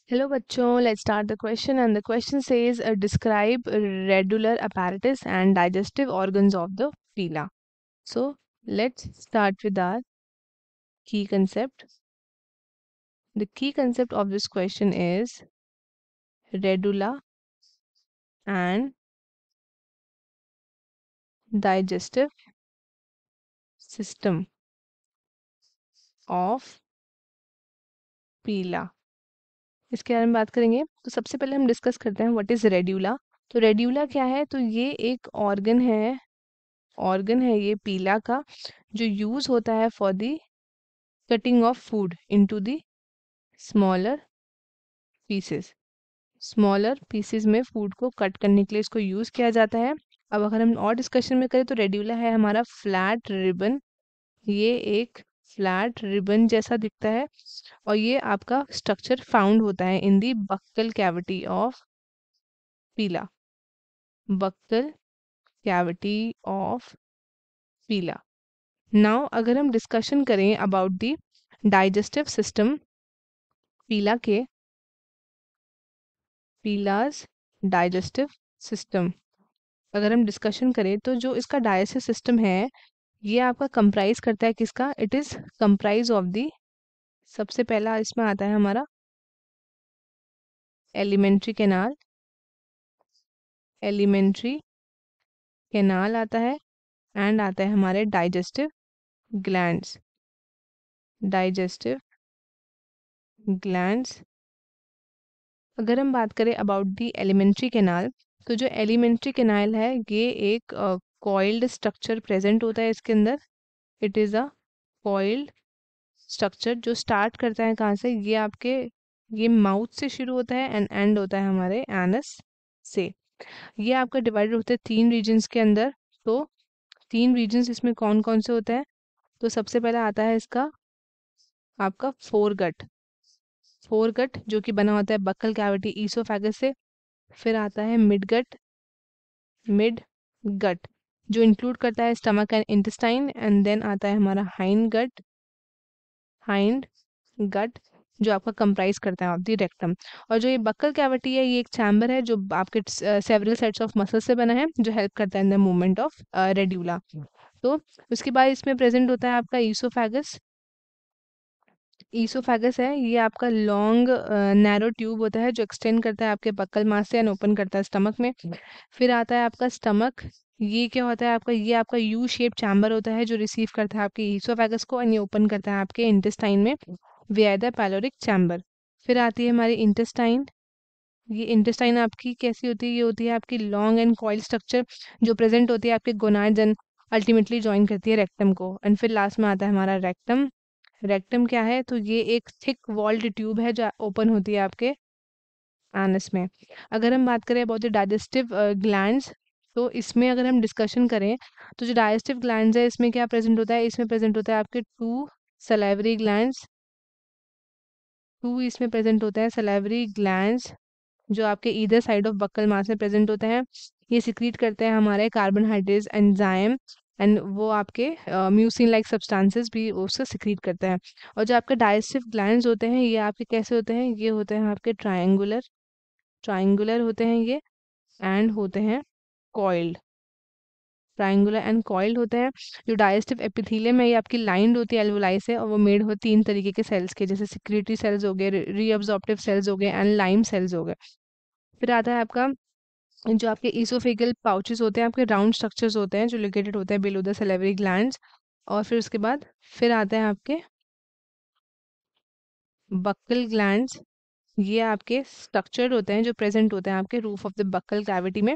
Hello बच्चों, let's start the question and the question says describe redular apparatus and digestive organs of the pila. So let's start with our key concept. The key concept of this question is radula and digestive system of pila. इसके बारे में बात करेंगे। तो सबसे पहले हम discuss करते हैं व्हाट इज रेड्यूला। तो रेड्यूला क्या है? तो ये एक ऑर्गन है ये पीला का, जो यूज होता है for the cutting of food into the smaller pieces में फूड को कट करने के लिए इसको यूज किया जाता है। अब अगर हम और डिस्कशन में करें तो रेड्यूला है हमारा फ्लैट रिबन। ये एक फ्लैट रिबन जैसा दिखता है और ये आपका स्ट्रक्चर फाउंड होता है in the buccal cavity of Pila. Buccal cavity of Pila. Now अगर हम डिस्कशन करें about the digestive system Pila's digestive system, अगर हम डिस्कशन करें तो जो इसका डाइजेस्टिव सिस्टम है ये आपका कंप्राइज करता है किसका? It is comprise of the, सबसे पहला इसमें आता है हमारा एलिमेंट्री कैनाल आता है एंड आता है हमारे डाइजेस्टिव ग्लैंड्स। अगर हम बात करें अबाउट दी एलिमेंट्री कैनाल, तो जो एलिमेंट्री कैनाल है ये एक कॉइल्ड स्ट्रक्चर प्रेजेंट होता है इसके अंदर। It is a coiled structure जो स्टार्ट करता है कहाँ से? ये माउथ से शुरू होता है एंड एंड होता है हमारे एनस से। ये आपका डिवाइडेड होते हैं 3 रीजन्स के अंदर। तो 3 रीजन्स इसमें कौन कौन से होते हैं? तो सबसे पहला आता है इसका आपका फोरगट जो कि बना होता है बक्कल कैविटी ईसोफेगस से। फिर आता है मिड गट जो इंक्लूड करता है stomach and intestine. And then आता है हमारा हाइंड गट जो आपका कंप्राइज करता है ऑफ द रेक्टम। और जो ये बक्कल कैविटी है ये एक चैम्बर है जो आपके सेवरल सेट्स ऑफ मसल से बना है, जो हेल्प करता है in the movement of radula. तो उसके बाद इसमें प्रेजेंट होता है आपका ईसोफेगस है। ये आपका लॉन्ग नैरो ट्यूब होता है जो एक्सटेंड करता है आपके बक्कल मास से एंड ओपन करता है स्टमक में। फिर आता है आपका स्टमक। ये क्या होता है आपका? ये आपका यू शेप चैम्बर होता है जो रिसीव करता है आपके ईसोफेगस को एंड ये ओपन करता है आपके इंटेस्टाइन में विया द पैलोरिक चैम्बर। फिर आती है हमारी इंटेस्टाइन। ये इंटेस्टाइन आपकी कैसी होती है? ये होती है आपकी लॉन्ग एंड कॉइल स्ट्रक्चर जो प्रेजेंट होती है आपके गोनाड्स एंड अल्टीमेटली ज्वाइन करती है रेक्टम को। एंड फिर लास्ट में आता है हमारा रेक्टम क्या है? तो ये एक थिक वॉल्ड ट्यूब है जो ओपन होती है आपके एनस में। अगर हम बात करें अबाउट द डाइजेस्टिव ग्लैंड्स, तो इसमें अगर हम डिस्कशन करें तो जो डाइजेस्टिव ग्लैंड्स है इसमें क्या प्रेजेंट होता है? इसमें प्रेजेंट होता है आपके 2 सलाइवरी ग्लैंड्स। 2 इसमें प्रेजेंट होता है सलाइवरी ग्लैंड्स जो आपके ईदर साइड ऑफ बक्कल मास में प्रेजेंट होते हैं। ये सिक्रीट करते हैं हमारे कार्बोहाइड्रेट्स एंजाइम एंड वो आपके म्यूसिन लाइक सब्सटेंसेस भी उसको सिक्रीट करते हैं। और जो आपके डाइजेस्टिव ग्लैंड्स होते हैं ये आपके कैसे होते हैं? ये होते हैं आपके ट्रायंगुलर होते हैं ये एंड होते हैं कॉइल्ड। ट्रायंगुलर एंड कॉइल्ड होते हैं। जो डाइजेस्टिव एपिथेलियम है ये आपकी लाइंड होती है एल्वोलाई से और वो मेड हो 3 तरीके के सेल्स के, जैसे सिक्रीटरी सेल्स हो गए, रीअब्जॉर्प्टिव सेल्स हो गए एंड लाइम सेल्स हो गए। फिर आता है आपका जो आपके ईसोफेगल पाउचेस होते हैं, आपके राउंड स्ट्रक्चर्स होते हैं जो लोकेटेड होते हैं बिलो द सलेवरी ग्लैंड्स। और फिर उसके बाद फिर आते हैं आपके बक्कल ग्लैंड्स। ये आपके स्ट्रक्चर्ड होते हैं जो प्रेजेंट होते हैं आपके roof of the buccal cavity में।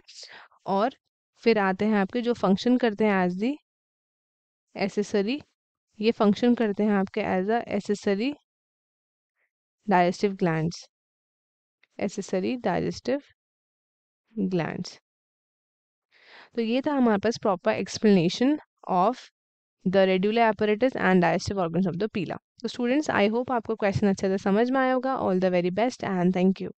और फिर आते हैं आपके जो फंक्शन करते हैं एज दी एसेसरी, ये फंक्शन करते हैं आपके as a accessory digestive glands. तो ये था हमारे पास proper explanation of the radular apparatus and digestive organs of the Pila. तो स्टूडेंट्स आई होप आपको क्वेश्चन अच्छे से समझ में आया होगा। All the very best and thank you.